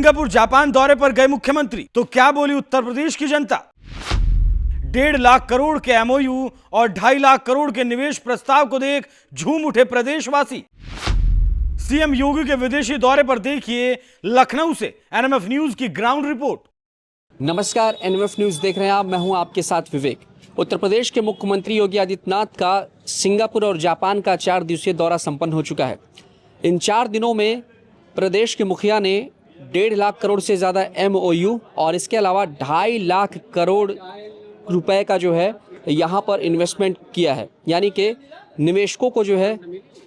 Singapore Japan दौरे पर गए मुख्यमंत्री, तो क्या बोली उत्तर प्रदेश की जनता। 1.5 लाख करोड़ के एमओयू और 2.5 लाख करोड़ के निवेश प्रस्ताव को देख झूम उठे प्रदेशवासी। सीएम योगी के विदेशी दौरे पर देखिए लखनऊ से एनएमएफ न्यूज की ग्राउंड रिपोर्ट। नमस्कार, एनएमएफ न्यूज देख रहे हैं आप। मैं हूं आपके साथ विवेक। उत्तर प्रदेश के मुख्यमंत्री योगी आदित्यनाथ का सिंगापुर और जापान का 4 दिवसीय दौरा संपन्न हो चुका है। इन 4 दिनों में प्रदेश के मुखिया ने 1.5 लाख करोड़ से ज़्यादा एमओयू और इसके अलावा 2.5 लाख करोड़ रुपए का जो है यहाँ पर इन्वेस्टमेंट किया है, यानी कि निवेशकों को जो है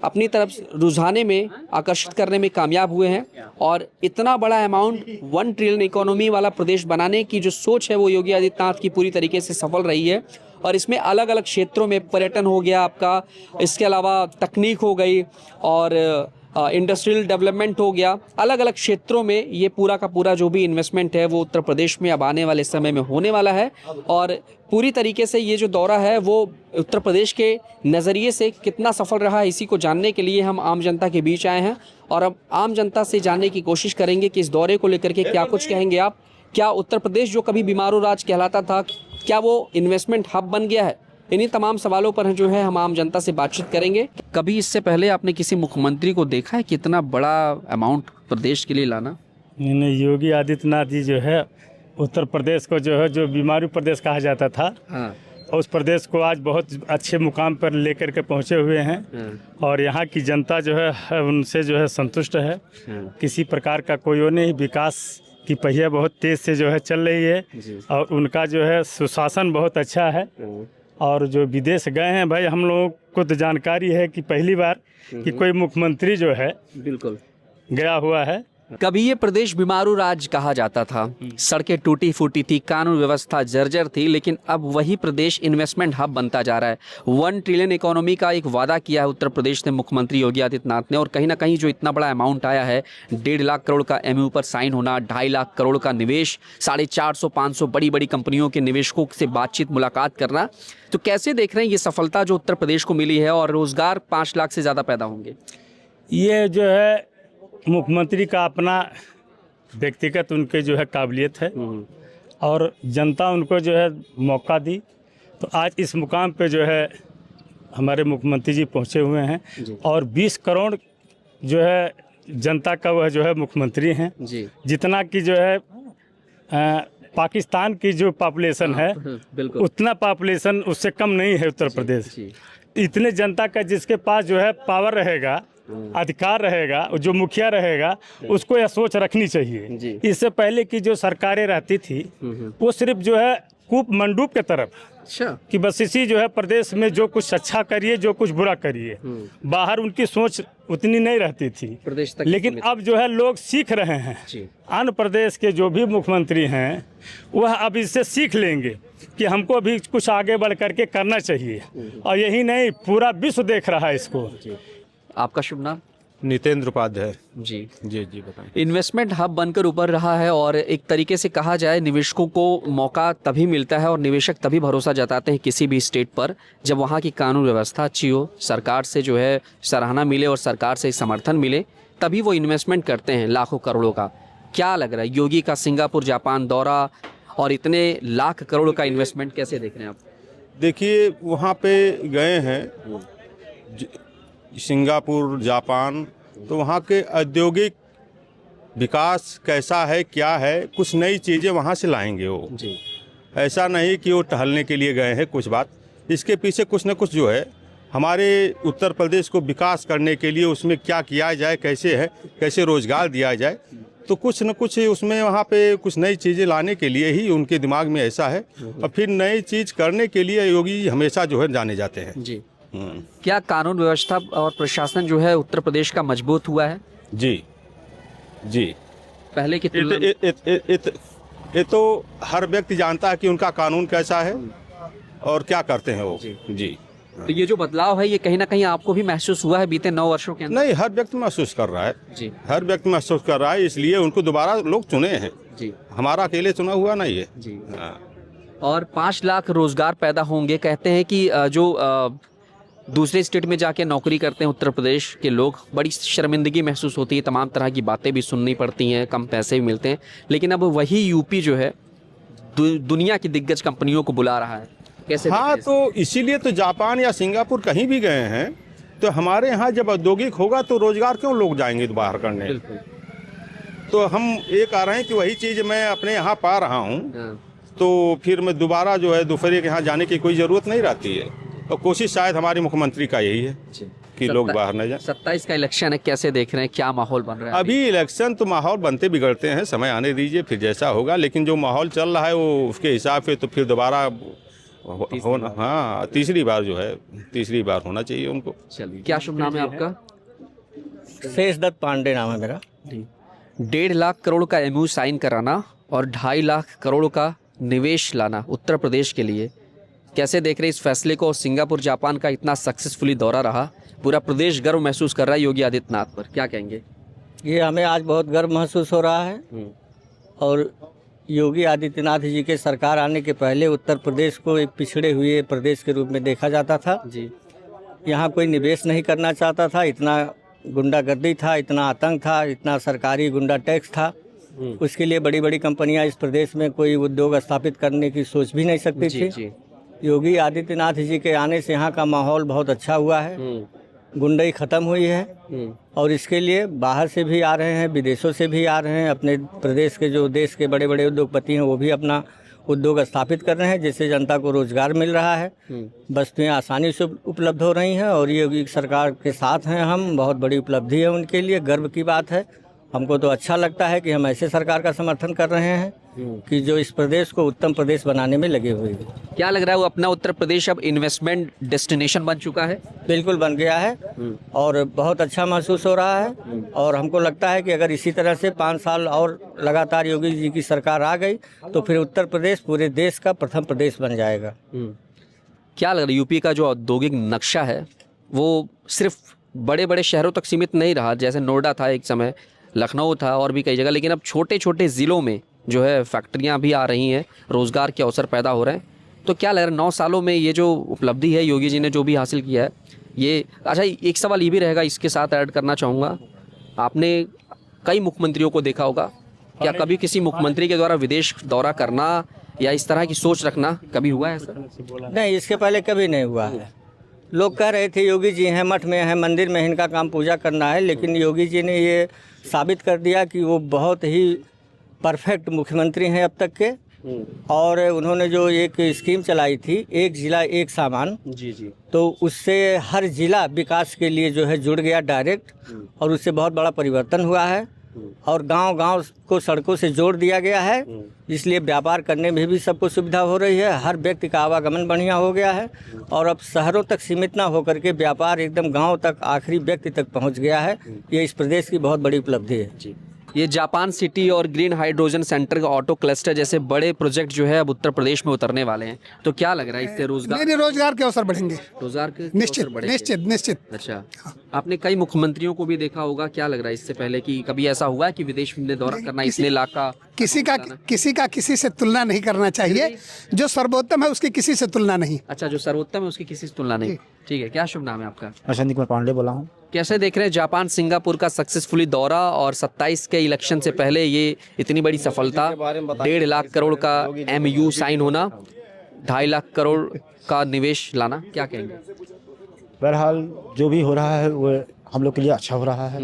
अपनी तरफ रुझाने में, आकर्षित करने में कामयाब हुए हैं। और इतना बड़ा अमाउंट 1 ट्रिलियन इकोनॉमी वाला प्रदेश बनाने की जो सोच है वो योगी आदित्यनाथ की पूरी तरीके से सफल रही है। और इसमें अलग अलग क्षेत्रों में पर्यटन हो गया आपका, इसके अलावा तकनीक हो गई और इंडस्ट्रियल डेवलपमेंट हो गया। अलग अलग क्षेत्रों में ये पूरा का पूरा जो भी इन्वेस्टमेंट है वो उत्तर प्रदेश में अब आने वाले समय में होने वाला है। और पूरी तरीके से ये जो दौरा है वो उत्तर प्रदेश के नज़रिए से कितना सफल रहा है, इसी को जानने के लिए हम आम जनता के बीच आए हैं। और अब आम जनता से जानने की कोशिश करेंगे कि इस दौरे को लेकर के क्या कुछ कहेंगे आप। क्या उत्तर प्रदेश जो कभी बीमारू राज्य कहलाता था, क्या वो इन्वेस्टमेंट हब बन गया है? इन्हीं तमाम सवालों पर जो है हम आम जनता से बातचीत करेंगे। कभी इससे पहले आपने किसी मुख्यमंत्री को देखा है कितना बड़ा अमाउंट प्रदेश के लिए लाना? नहीं, योगी आदित्यनाथ जी जो है उत्तर प्रदेश को जो है जो बीमारू प्रदेश कहा जाता था, उस प्रदेश को आज बहुत अच्छे मुकाम पर लेकर के पहुंचे हुए हैं। और यहाँ की जनता जो है उनसे जो है संतुष्ट है। किसी प्रकार का कोई वो नहीं, विकास की पहिया बहुत तेज़ से जो है चल रही है और उनका जो है सुशासन बहुत अच्छा है। और जो विदेश गए हैं भाई, हम लोगों को तो जानकारी है कि पहली बार कि कोई मुख्यमंत्री जो है बिल्कुल गया हुआ है। कभी ये प्रदेश बीमारू राज्य कहा जाता था, सड़कें टूटी फूटी थी, कानून व्यवस्था जर्जर थी, लेकिन अब वही प्रदेश इन्वेस्टमेंट हब बनता जा रहा है। 1 ट्रिलियन इकोनॉमी का एक वादा किया है उत्तर प्रदेश ने मुख्यमंत्री योगी आदित्यनाथ ने। और कहीं ना कहीं जो इतना बड़ा अमाउंट आया है, 1.5 लाख करोड़ का एमओयू पर साइन होना, 2.5 लाख करोड़ का निवेश, 450-500 बड़ी बड़ी कंपनियों के निवेशकों से बातचीत मुलाकात करना, तो कैसे देख रहे हैं ये सफलता जो उत्तर प्रदेश को मिली है? और रोजगार 5 लाख से ज़्यादा पैदा होंगे। ये जो है मुख्यमंत्री का अपना व्यक्तिगत उनके जो है काबिलियत है और जनता उनको जो है मौका दी, तो आज इस मुकाम पे जो है हमारे मुख्यमंत्री जी पहुंचे हुए हैं। और 20 करोड़ जो है जनता का वह जो है मुख्यमंत्री हैं, जितना कि जो है पाकिस्तान की जो पॉपुलेशन है उतना पॉपुलेशन उससे कम नहीं है उत्तर प्रदेश। इतने जनता का जिसके पास जो है पावर रहेगा, अधिकार रहेगा, जो मुखिया रहेगा, उसको यह सोच रखनी चाहिए। इससे पहले की जो सरकारें रहती थी वो सिर्फ जो है कूप मंडूप के तरफ कि बस इसी जो है प्रदेश में जो कुछ अच्छा करिए, जो कुछ बुरा करिए, बाहर उनकी सोच उतनी नहीं रहती थी। लेकिन अब जो है लोग सीख रहे हैं। अन्य प्रदेश के जो भी मुख्यमंत्री हैं वह अब इससे सीख लेंगे कि हमको भी कुछ आगे बढ़ करके करना चाहिए। और यही नहीं, पूरा विश्व देख रहा है इसको। आपका शुभ नाम? नितेंद्र उपाध्याय जी बताएं। इन्वेस्टमेंट हब बनकर उभर रहा है और एक तरीके से कहा जाए निवेशकों को मौका तभी मिलता है और निवेशक तभी भरोसा जताते हैं किसी भी स्टेट पर जब वहाँ की कानून व्यवस्था अच्छी हो, सरकार से जो है सराहना मिले और सरकार से समर्थन मिले, तभी वो इन्वेस्टमेंट करते हैं लाखों करोड़ों का। क्या लग रहा है योगी का सिंगापुर जापान दौरा और इतने लाख करोड़ का इन्वेस्टमेंट कैसे देख रहे हैं आप? देखिए, वहाँ पे गए हैं सिंगापुर जापान, तो वहाँ के औद्योगिक विकास कैसा है, क्या है, कुछ नई चीज़ें वहाँ से लाएंगे वो। ऐसा नहीं कि वो टहलने के लिए गए हैं। कुछ बात इसके पीछे कुछ न कुछ जो है हमारे उत्तर प्रदेश को विकास करने के लिए उसमें क्या किया जाए, कैसे है, कैसे रोजगार दिया जाए, तो कुछ न कुछ उसमें वहाँ पे कुछ नई चीज़ें लाने के लिए ही उनके दिमाग में ऐसा है। और फिर नई चीज़ करने के लिए योगी हमेशा जो है जाने जाते हैं। क्या कानून व्यवस्था और प्रशासन जो है उत्तर प्रदेश का मजबूत हुआ है? जी पहले की तुलना में ये तो हर व्यक्ति जानता है कि उनका कानून कैसा है और क्या करते हैं वो। जी तो ये जो बदलाव है ये कहीं ना कहीं आपको भी महसूस हुआ है बीते 9 वर्षों के अंदर? नहीं, हर व्यक्ति महसूस कर रहा है। हर व्यक्ति महसूस कर रहा है, इसलिए उनको दोबारा लोग चुने हैं। हमारा अकेले चुना हुआ नहीं है। और 5 लाख रोजगार पैदा होंगे। कहते हैं कि जो दूसरे स्टेट में जाके नौकरी करते हैं उत्तर प्रदेश के लोग, बड़ी शर्मिंदगी महसूस होती है, तमाम तरह की बातें भी सुननी पड़ती हैं, कम पैसे भी मिलते हैं। लेकिन अब वही यूपी जो है दुनिया की दिग्गज कंपनियों को बुला रहा है, कैसे? हाँ, तो इसीलिए तो जापान या सिंगापुर कहीं भी गए हैं, तो हमारे यहाँ जब औद्योगिक होगा तो रोजगार क्यों लोग जाएंगे बाहर करने। बिल्कुल। तो हम ये कह रहे हैं कि वही चीज़ मैं अपने यहाँ पा रहा हूँ, हाँ। तो फिर मैं दोबारा जो है दूसरे के यहाँ जाने की कोई ज़रूरत नहीं रहती है। और कोशिश शायद हमारे मुख्यमंत्री का यही है कि लोग बाहर न जाएं। 27 का इलेक्शन है, कैसे देख रहे हैं, क्या माहौल बन रहा है? अभी इलेक्शन तो माहौल बनते बिगड़ते हैं, समय आने दीजिए फिर जैसा होगा, लेकिन जो माहौल चल रहा है वो उसके हिसाब से तो फिर दोबारा होना, हाँ तीसरी बार होना चाहिए उनको। चलिए, क्या शुभ नाम है आपका? शेष दत्त पांडे नाम है मेरा। 1.5 लाख करोड़ का एमओयू साइन कराना और 2.5 लाख करोड़ का निवेश लाना उत्तर प्रदेश के लिए, कैसे देख रहे हैं इस फैसले को? सिंगापुर जापान का इतना सक्सेसफुली दौरा रहा, पूरा प्रदेश गर्व महसूस कर रहा है योगी आदित्यनाथ पर, क्या कहेंगे? ये हमें आज बहुत गर्व महसूस हो रहा है। और योगी आदित्यनाथ जी के सरकार आने के पहले उत्तर प्रदेश को एक पिछड़े हुए प्रदेश के रूप में देखा जाता था जी। यहाँ कोई निवेश नहीं करना चाहता था, इतना गुंडागर्दी था, इतना आतंक था, इतना सरकारी गुंडा टैक्स था। उसके लिए बड़ी बड़ी कंपनियां इस प्रदेश में कोई उद्योग स्थापित करने की सोच भी नहीं सकती थी। योगी आदित्यनाथ जी के आने से यहाँ का माहौल बहुत अच्छा हुआ है, गुंडई खत्म हुई है। और इसके लिए बाहर से भी आ रहे हैं, विदेशों से भी आ रहे हैं, अपने प्रदेश के जो देश के बड़े बड़े उद्योगपति हैं वो भी अपना उद्योग स्थापित कर रहे हैं, जिससे जनता को रोजगार मिल रहा है, वस्तुएं आसानी से उपलब्ध हो रही हैं। और ये योगी सरकार के साथ हैं हम, बहुत बड़ी उपलब्धि है उनके लिए, गर्व की बात है। हमको तो अच्छा लगता है कि हम ऐसे सरकार का समर्थन कर रहे हैं कि जो इस प्रदेश को उत्तम प्रदेश बनाने में लगे हुए हैं। क्या लग रहा है वो अपना उत्तर प्रदेश अब इन्वेस्टमेंट डेस्टिनेशन बन चुका है? बिल्कुल बन गया है और बहुत अच्छा महसूस हो रहा है। और हमको लगता है कि अगर इसी तरह से 5 साल और लगातार योगी जी की सरकार आ गई तो फिर उत्तर प्रदेश पूरे देश का प्रथम प्रदेश बन जाएगा। क्या लग रहा है यूपी का जो औद्योगिक नक्शा है वो सिर्फ बड़े बड़े शहरों तक सीमित नहीं रहा, जैसे नोएडा था एक समय, लखनऊ था और भी कई जगह, लेकिन अब छोटे छोटे ज़िलों में जो है फैक्ट्रियां भी आ रही हैं, रोज़गार के अवसर पैदा हो रहे हैं। तो क्या लग रहा है 9 सालों में ये जो उपलब्धि है योगी जी ने जो भी हासिल किया है ये? अच्छा, एक सवाल ये भी रहेगा, इसके साथ ऐड करना चाहूँगा, आपने कई मुख्यमंत्रियों को देखा होगा, क्या कभी किसी मुख्यमंत्री के द्वारा विदेश दौरा करना या इस तरह की सोच रखना कभी हुआ है सर? नहीं, इसके पहले कभी नहीं हुआ है। लोग कह रहे थे योगी जी हैं, मठ में हैं, मंदिर में इनका काम पूजा करना है, लेकिन योगी जी ने ये साबित कर दिया कि वो बहुत ही परफेक्ट मुख्यमंत्री हैं अब तक के। और उन्होंने जो एक स्कीम चलाई थी, एक जिला एक सामान, जी, तो उससे हर जिला विकास के लिए जो है जुड़ गया डायरेक्ट, और उससे बहुत बड़ा परिवर्तन हुआ है। और गांव-गांव को सड़कों से जोड़ दिया गया है, इसलिए व्यापार करने में भी सबको सुविधा हो रही है, हर व्यक्ति का आवागमन बढ़िया हो गया है। और अब शहरों तक सीमित ना होकर के व्यापार एकदम गांव तक, आखिरी व्यक्ति तक पहुंच गया है। ये इस प्रदेश की बहुत बड़ी उपलब्धि है। जी। ये जापान सिटी और ग्रीन हाइड्रोजन सेंटर का ऑटो क्लस्टर जैसे बड़े प्रोजेक्ट जो है अब उत्तर प्रदेश में उतरने वाले हैं, तो क्या लग रहा है इससे रोजगार के अवसर बढ़ेंगे? रोजगार के निश्चित अवसर बढ़ेंगे? निश्चित। अच्छा, आपने कई मुख्यमंत्रियों को भी देखा होगा, क्या लग रहा है इससे पहले कि कभी ऐसा हुआ है कि विदेश में दौरा करना इतने लाख का? किसी का किसी से तुलना नहीं करना चाहिए, जो सर्वोत्तम है उसकी किसी से तुलना नहीं। अच्छा, जो सर्वोत्तम है उसकी किसी से तुलना नहीं, ठीक है। क्या शुभ नाम है आपका? अश्वनी कुमार पांडे बोला हूँ। कैसे देख रहे हैं जापान सिंगापुर का सक्सेसफुली दौरा और 27 के इलेक्शन से पहले ये इतनी बड़ी सफलता, 1.5 लाख करोड़ का एमयू साइन होना, 2.5 लाख करोड़ का निवेश लाना, क्या कहेंगे? बहरहाल जो भी हो रहा है वो हम लोग के लिए अच्छा हो रहा है।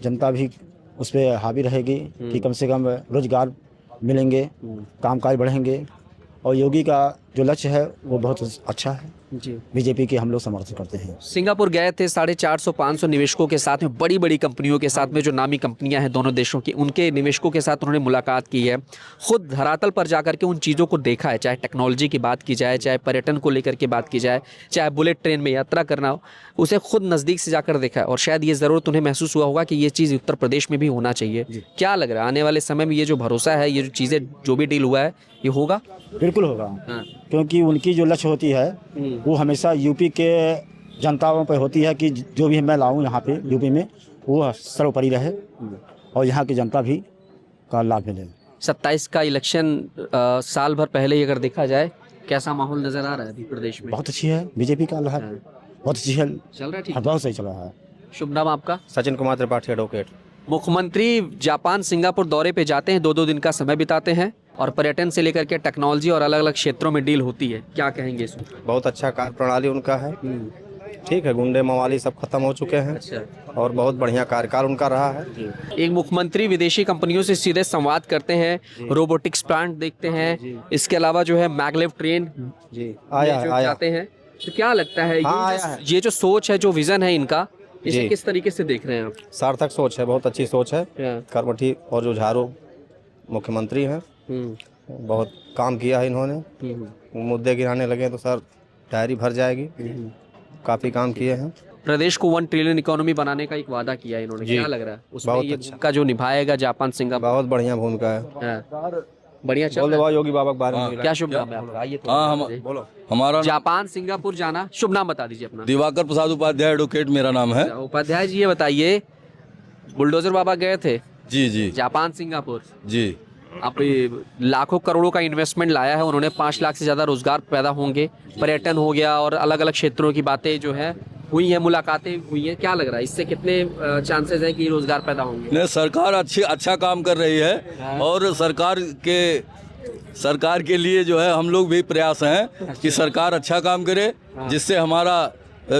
जनता भी उस पर हावी रहेगी कि कम से कम रोजगार मिलेंगे, कामकाज बढ़ेंगे, और योगी का जो लक्ष्य है वो बहुत अच्छा है। जी, बीजेपी की हम लोग समर्थन करते हैं। सिंगापुर गए थे 450-500 निवेशकों के साथ में, बड़ी बड़ी कंपनियों के साथ में, जो नामी कंपनियां हैं दोनों देशों की, उनके निवेशकों के साथ उन्होंने मुलाकात की है, खुद धरातल पर जाकर के उन चीज़ों को देखा है, चाहे टेक्नोलॉजी की बात की जाए, चाहे पर्यटन को लेकर के बात की जाए, चाहे बुलेट ट्रेन में यात्रा करना हो, उसे खुद नज़दीक से जाकर देखा है। और शायद ये ज़रूरत उन्हें महसूस हुआ होगा कि ये चीज़ उत्तर प्रदेश में भी होना चाहिए। क्या लग रहा है आने वाले समय में ये जो भरोसा है, ये जो चीज़ें जो भी डील हुआ है, ये होगा? बिल्कुल होगा। हाँ। क्योंकि उनकी जो लक्ष्य होती है वो हमेशा यूपी के जनताओं पर होती है कि जो भी मैं लाऊं यहाँ पे यूपी में वो सर्वोपरि रहे और यहाँ की जनता भी का लाभ मिले। 27 का इलेक्शन साल भर पहले ही अगर देखा जाए, कैसा माहौल नजर आ रहा है अभी प्रदेश में? बहुत अच्छी है, बीजेपी का लहर बहुत अच्छी है, चल रहा है ठीक। हाँ, बहुत सही चल रहा है। शुभ नाम आपका? सचिन कुमार त्रिपाठी एडवोकेट। मुख्यमंत्री जापान सिंगापुर दौरे पे जाते हैं, 2-2 दिन का समय बिताते हैं और पर्यटन से लेकर के टेक्नोलॉजी और अलग अलग क्षेत्रों में डील होती है, क्या कहेंगे इसमें? बहुत अच्छा कार्य प्रणाली उनका है, ठीक है। गुंडे मवाली सब खत्म हो चुके हैं। अच्छा। और बहुत बढ़िया कार्यकाल उनका रहा है। एक मुख्यमंत्री विदेशी कंपनियों से सीधे संवाद करते हैं, रोबोटिक्स प्लांट देखते हैं, इसके अलावा जो है मैगलेव ट्रेन जी आया जो आया जाते हैं, तो क्या लगता है हाँ, आया है। ये जो सोच है, जो विजन है इनका, इसे जी। किस तरीके से देख रहे हैं आप? सार्थक सोच है, बहुत अच्छी सोच है। हाँ। कर्मठी और जो झारू मुख्यमंत्री हैं, बहुत काम किया है इन्होंने। मुद्दे गिराने लगे तो सर डायरी भर जाएगी। काफ़ी काम किए हैं। प्रदेश को 1 ट्रिलियन इकोनॉमी बनाने का एक वादा किया है इन्होंने, जी। क्या लग रहा है उसमें बहुत ये अच्छा। भूमिका जो निभाएगा जापान सिंगापुर? बहुत बढ़िया भूमिका है। हाँ। बढ़िया चल बोल रहा दो है। योगी बाबा के बारे में। क्या शुभ नाम है आपका? आइए तो हाँ, बताइए। बोलो। हमारा जापान सिंगापुर जाना, शुभ नाम बता दीजिए अपना। दिवाकर प्रसाद उपाध्याय एडवोकेट मेरा नाम है। उपाध्याय जी, ये बताइए, बुलडोजर बाबा गए थे जी जी जापान सिंगापुर, जी। आप लाखों करोड़ों का इन्वेस्टमेंट लाया है उन्होंने, 5 लाख से ज़्यादा रोजगार पैदा होंगे, पर्यटन हो गया और अलग अलग क्षेत्रों की बातें जो है हुई हैं, मुलाकातें हुई हैं, क्या लग रहा है इससे कितने चांसेस हैं कि रोजगार पैदा होंगे? नहीं, सरकार अच्छा काम कर रही है और सरकार के लिए जो है हम लोग भी प्रयास हैं कि सरकार अच्छा काम करे, जिससे हमारा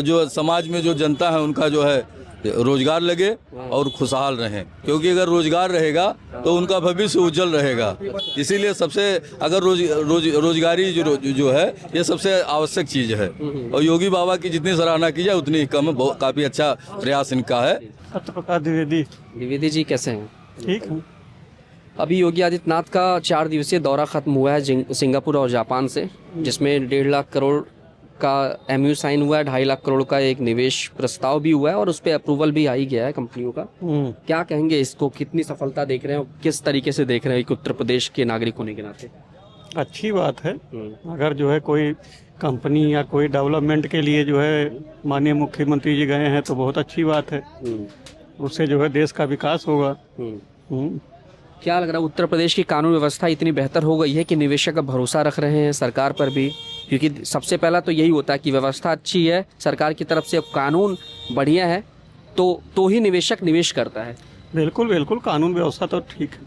जो समाज में जो जनता है उनका जो है रोजगार लगे और खुशहाल रहें, क्योंकि अगर रोजगार रहेगा तो उनका भविष्य उज्जवल रहेगा। इसीलिए सबसे अगर रोजगारी जो है ये सबसे आवश्यक चीज़ है और योगी बाबा की जितनी सराहना की जाए उतनी कम है। बहुत काफ़ी अच्छा प्रयास इनका है। सत्यप्रकाश द्विवेदी द्विवेदी जी कैसे हैं? ठीक है। अभी योगी आदित्यनाथ का 4 दिवसीय दौरा खत्म हुआ है सिंगापुर और जापान से, जिसमें 1.5 लाख करोड़ का MOU साइन हुआ है, 2.5 लाख करोड़ का एक निवेश प्रस्ताव भी हुआ है और उस पर अप्रूवल भी आ ही गया है कंपनियों का। क्या कहेंगे इसको, कितनी सफलता देख रहे हैं, किस तरीके से देख रहे हैं एक उत्तर प्रदेश के नागरिक होने के नाते? अच्छी बात है। अगर जो है कोई कंपनी या कोई डेवलपमेंट के लिए जो है माननीय मुख्यमंत्री जी गए हैं तो बहुत अच्छी बात है, उससे जो है देश का विकास होगा। क्या लग रहा है उत्तर प्रदेश की कानून व्यवस्था इतनी बेहतर हो गई है कि निवेशक अब भरोसा रख रहे हैं सरकार पर भी? क्योंकि सबसे पहला तो यही होता है कि व्यवस्था अच्छी है सरकार की तरफ से, अब कानून बढ़िया है तो ही निवेशक निवेश करता है। बिल्कुल बिल्कुल, कानून व्यवस्था तो ठीक है,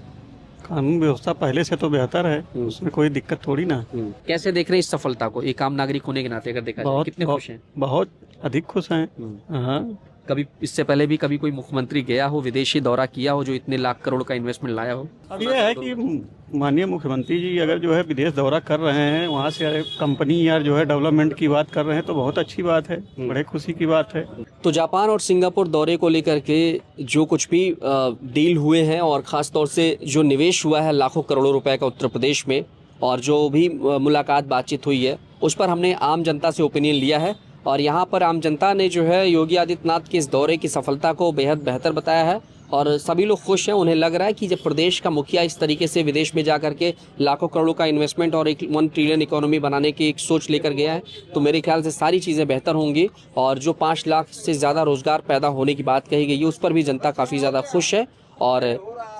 कानून व्यवस्था पहले से तो बेहतर है, उसमें कोई दिक्कत थोड़ी ना। कैसे देख रहे हैं इस सफलता को, एक आम नागरिक होने के नाते अगर देखा जाए, कितने खुश हैं? बहुत अधिक खुश हैं। हाँ, कभी इससे पहले भी कभी कोई मुख्यमंत्री गया हो, विदेशी दौरा किया हो जो इतने लाख करोड़ का इन्वेस्टमेंट लाया हो? अब ये है कि माननीय मुख्यमंत्री जी अगर जो है विदेश दौरा कर रहे हैं, वहाँ से कंपनी या जो है डेवलपमेंट की बात कर रहे हैं तो बहुत अच्छी बात है, बड़े खुशी की बात है। तो जापान और सिंगापुर दौरे को लेकर के जो कुछ भी डील हुए हैं और ख़ास तौर से जो निवेश हुआ है लाखों करोड़ों रुपए का उत्तर प्रदेश में, और जो भी मुलाकात बातचीत हुई है उस पर हमने आम जनता से ओपिनियन लिया है और यहाँ पर आम जनता ने जो है योगी आदित्यनाथ के इस दौरे की सफलता को बेहद बेहतर बताया है और सभी लोग खुश हैं। उन्हें लग रहा है कि जब प्रदेश का मुखिया इस तरीके से विदेश में जा करके लाखों करोड़ों का इन्वेस्टमेंट और एक 1 ट्रिलियन इकोनॉमी बनाने की एक सोच लेकर गया है तो मेरे ख्याल से सारी चीज़ें बेहतर होंगी और जो 5 लाख से ज़्यादा रोज़गार पैदा होने की बात कही गई है उस पर भी जनता काफ़ी ज़्यादा खुश है और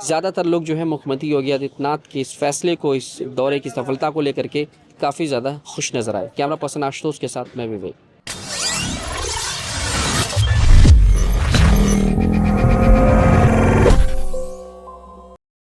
ज़्यादातर लोग जो है मुख्यमंत्री योगी आदित्यनाथ के इस फैसले को, इस दौरे की सफलता को लेकर के काफ़ी ज़्यादा खुश नज़र आए। कैमरा पर्सन आशुतोष के साथ मैं विवेक।